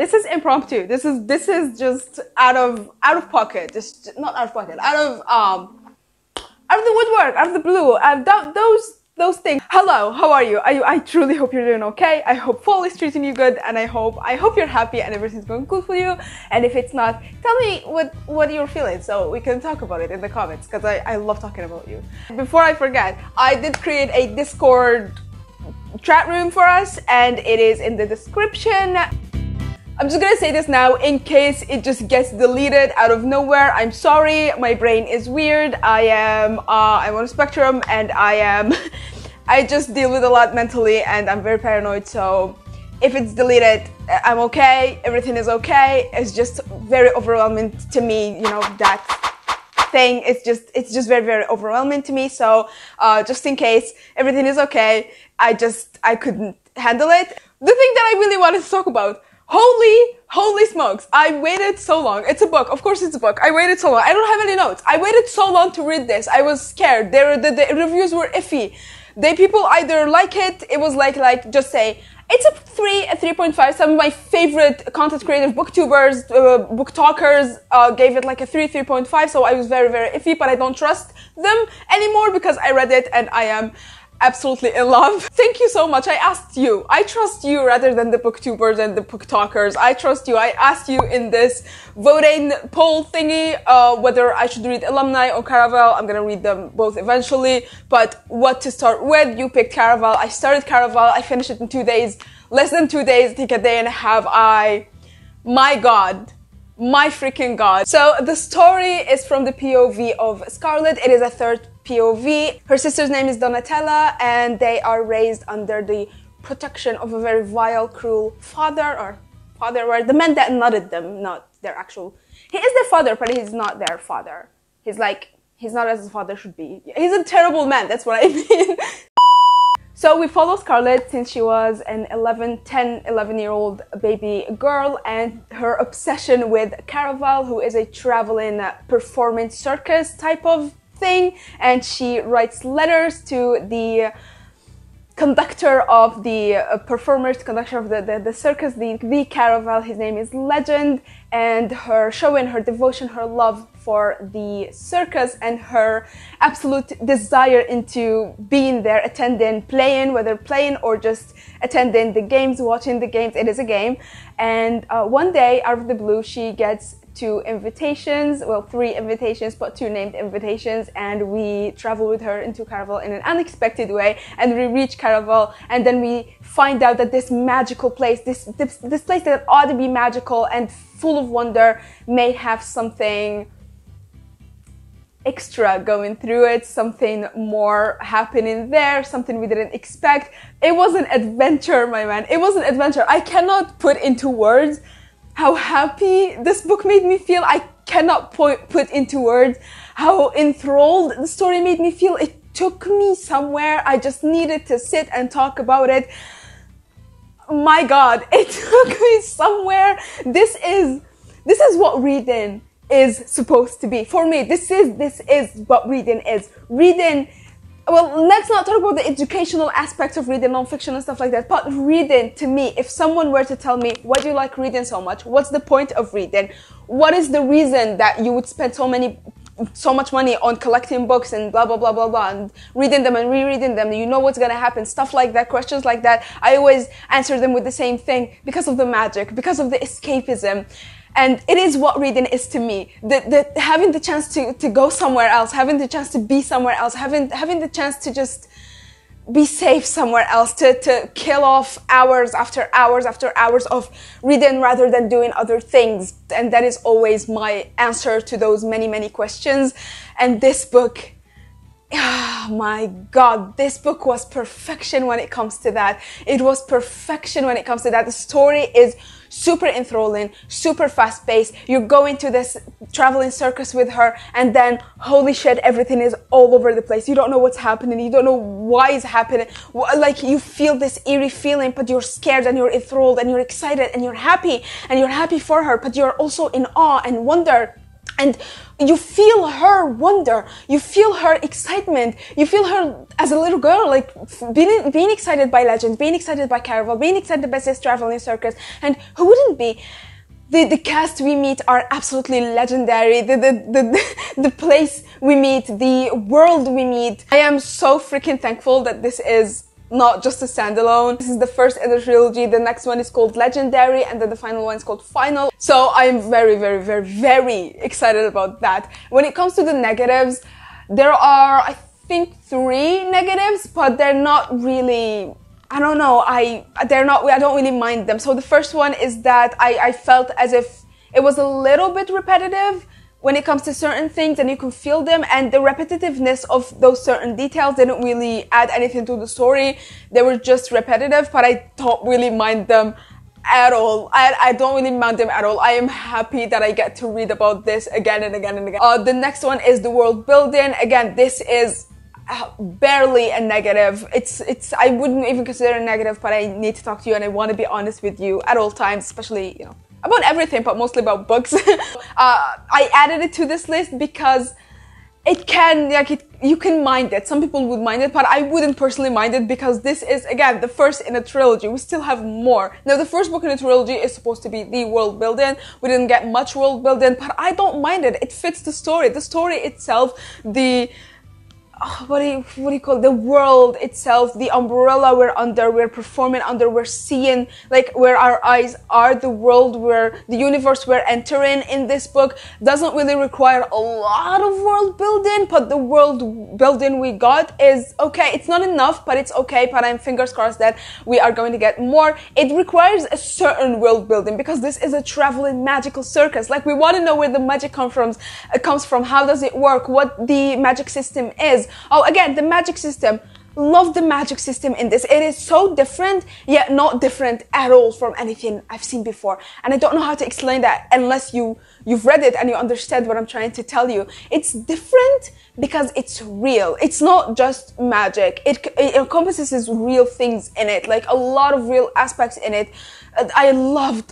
This is impromptu. This is just out of pocket. Just not out of pocket. Out of the woodwork, out of the blue. Those things. Hello, how are you? I truly hope you're doing okay. I hope fall is treating you good, and I hope you're happy and everything's going good for you. And if it's not, tell me what you're feeling so we can talk about it in the comments, because I love talking about you. Before I forget, I did create a Discord chat room for us, and it is in the description. I'm just gonna say this now in case it just gets deleted out of nowhere. I'm sorry, my brain is weird. I'm on a spectrum, and I just deal with a lot mentally, and I'm very paranoid. So if it's deleted, I'm okay. Everything is okay. It's just very overwhelming to me. You know, that thing. It's just very, very overwhelming to me. So just in case everything is okay, I couldn't handle it. The thing that I really wanted to talk about. Holy smokes, I waited so long. It's a book, of course it's a book. I waited so long. I don't have any notes. I waited so long to read this. I was scared. The reviews were iffy. People either like it was like just say, it's a 3.5. Some of my favorite content creators, booktubers, book talkers gave it like a 3.5. So I was very, very iffy, but I don't trust them anymore because I read it and I am absolutely in love. Thank you so much. I asked you. I trust you rather than the booktubers and the book talkers. I trust you. I asked you in this voting poll thingy whether I should read Alumni or Caraval. I'm gonna read them both eventually, but what to start with. You picked Caraval. I started Caraval. I finished it in 2 days. Less than 2 days. Take a day and a half. My God. My freaking God. So the story is from the POV of Scarlett. It is a third POV. Her sister's name is Donatella, and they are raised under the protection of a very vile, cruel father, where the man that nutted them, not their actual. He is their father, but he's not their father. He's not as his father should be. He's a terrible man, that's what I mean. So we follow Scarlett since she was an 11-year-old baby girl, and her obsession with Caraval, who is a traveling performance circus type of thing, and she writes letters to the conductor of the conductor of the circus, the Caraval. His name is Legend, and her showing her devotion, her love for the circus, and her absolute desire into being there, attending, playing, whether playing or just attending the games, watching the games. It is a game. And one day, out of the blue, she gets 2 invitations, well, 3 invitations, but 2 named invitations, and we travel with her into Caraval in an unexpected way, and we reach Caraval, and then we find out that this magical place, this place that ought to be magical and full of wonder, may have something extra going through it, something more happening there, something we didn't expect. It was an adventure, my man. It was an adventure. I cannot put into words how happy this book made me feel. I cannot put into words how enthralled the story made me feel. It took me somewhere. I just needed to sit and talk about it. My God, it took me somewhere. This is what reading is supposed to be. For me, this is what reading is. Reading, well, let's not talk about the educational aspects of reading nonfiction and stuff like that, but reading, to me, if someone were to tell me, why do you like reading so much? What's the point of reading? What is the reason that you would spend so much money on collecting books and blah, blah, blah, blah, blah, and reading them and rereading them? You know what's gonna happen, stuff like that, questions like that. I always answer them with the same thing, because of the magic, because of the escapism. And it is what reading is to me. Having the chance to go somewhere else, having the chance to be somewhere else, having the chance to just be safe somewhere else, to kill off hours after hours after hours of reading rather than doing other things. And that is always my answer to those many, many questions. And this book, oh my God, this book was perfection when it comes to that. It was perfection when it comes to that. The story is super enthralling, super fast-paced. You're going to this traveling circus with her, and then, holy shit, everything is all over the place. You don't know what's happening. You don't know why it's happening. Like, you feel this eerie feeling, but you're scared and you're enthralled and you're excited and you're happy for her, but you're also in awe and wonder And you feel her wonder, you feel her excitement, you feel her as a little girl, like being excited by Legend, being excited by Caraval, being excited by this traveling circus, and who wouldn't be? The cast we meet are absolutely legendary. The place we meet, the world we meet. I am so freaking thankful that this is not just a standalone. This is the first in the trilogy. The next one is called Legendary, and then the final one is called Final. So I'm very, very, very, very excited about that. When it comes to the negatives, there are, I think, 3 negatives, but they're not really, I don't know, I don't really mind them. So the first one is that I felt as if it was a little bit repetitive when it comes to certain things, and you can feel them, and the repetitiveness of those certain details didn't really add anything to the story. They were just repetitive, but I don't really mind them at all. I don't really mind them at all. I am happy that I get to read about this again and again and again. The next one is the world building. Again, this is barely a negative. I wouldn't even consider it a negative, but I need to talk to you and I want to be honest with you at all times, especially, you know, about everything, but mostly about books. I added it to this list because it can, you can mind it. Some people would mind it, but I wouldn't personally mind it because this is, again, the first in a trilogy. We still have more. Now, the first book in a trilogy is supposed to be the world building. We didn't get much world building, but I don't mind it. It fits the story. The story itself, what do you call it? The world itself, the umbrella we're under, we're performing under, we're seeing, like, where our eyes are, the world, where the universe we're entering in this book doesn't really require a lot of world building, but the world building we got is okay. It's not enough, but it's okay, but I'm fingers crossed that we are going to get more. It requires a certain world building because this is a traveling magical circus. Like, we want to know where the magic comes from, how does it work, what the magic system is. Oh, again, the magic system. Love the magic system in this. It is so different, yet not different at all from anything I've seen before. And I don't know how to explain that unless you've read it and you understand what I'm trying to tell you. It's different because it's real. It's not just magic. It encompasses real things in it, like a lot of real aspects in it. I loved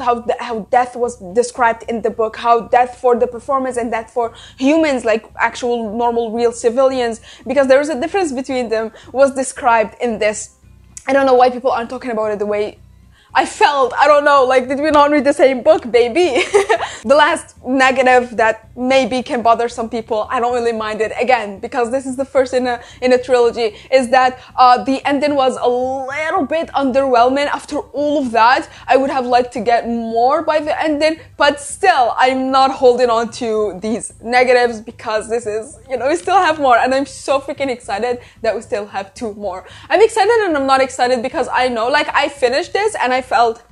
how death was described in the book, how death for the performers and death for humans, like actual normal real civilians, because there is a difference between them, was described in this. I don't know why people aren't talking about it the way I felt. I don't know, like, did we not read the same book, baby? The last negative that maybe can bother some people, I don't really mind it, again, because this is the first in a trilogy, is that the ending was a little bit underwhelming. After all of that, I would have liked to get more by the ending, but still, I'm not holding on to these negatives because this is, you know, we still have more, and I'm so freaking excited that we still have 2 more. I'm excited and I'm not excited because I know, like, I finished this and I felt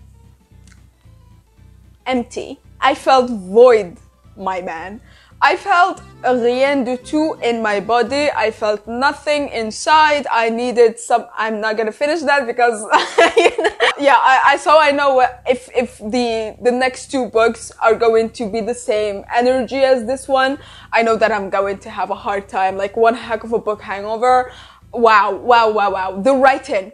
empty. I felt void, my man. I felt rien du tout in my body. I felt nothing inside. I needed some, I'm not gonna finish that because, yeah, so I know if the next 2 books are going to be the same energy as this one, I know that I'm going to have a hard time, like one heck of a book hangover. Wow. The writing.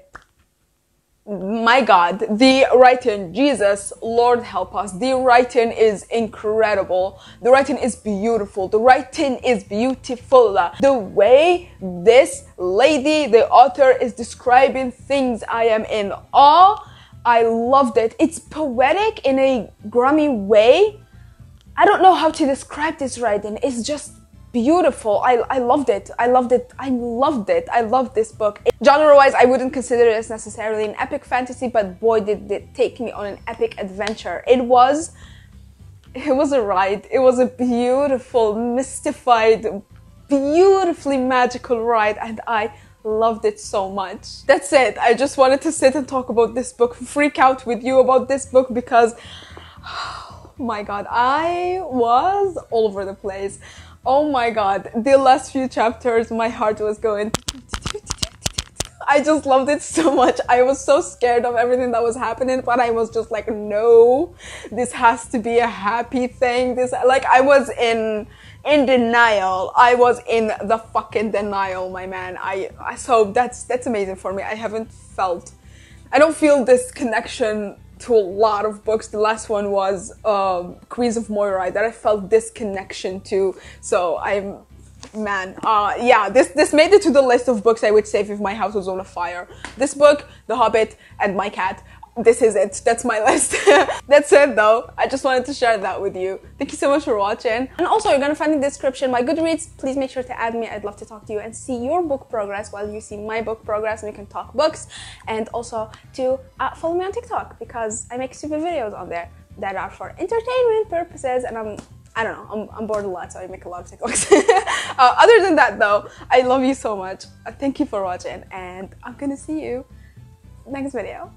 My God, the writing, Jesus, Lord help us. The writing is incredible. The writing is beautiful. The writing is beautiful. The way this lady, the author, is describing things, I am in awe. I loved it. It's poetic in a grummy way. I don't know how to describe this writing. It's just beautiful. I loved it. I loved this book. Genre-wise, I wouldn't consider it as necessarily an epic fantasy, but boy, did it take me on an epic adventure. It was a ride. It was a beautiful, mystified, beautifully magical ride, and I loved it so much. That's it. I just wanted to sit and talk about this book, freak out with you about this book because, oh my God, I was all over the place. Oh my God, the last few chapters, my heart was going. I just loved it so much. I was so scared of everything that was happening, but I was just like, no, this has to be a happy thing. Like, I was in denial. I was in the fucking denial, my man. So that's amazing for me. I don't feel this connection to a lot of books. The last one was Queens of Moira that I felt this connection to. So yeah, this made it to the list of books I would save if my house was on fire. This book, The Hobbit, and my cat. This is it. That's my list. That's it though. I just wanted to share that with you. Thank you so much for watching. And also, you're gonna find in the description my Goodreads. Please make sure to add me. I'd love to talk to you and see your book progress while you see my book progress, and we can talk books. And also to follow me on TikTok, because I make stupid videos on there that are for entertainment purposes, and I don't know, I'm bored a lot, so I make a lot of TikToks. Other than that though, I love you so much. Thank you for watching, and I'm gonna see you next video.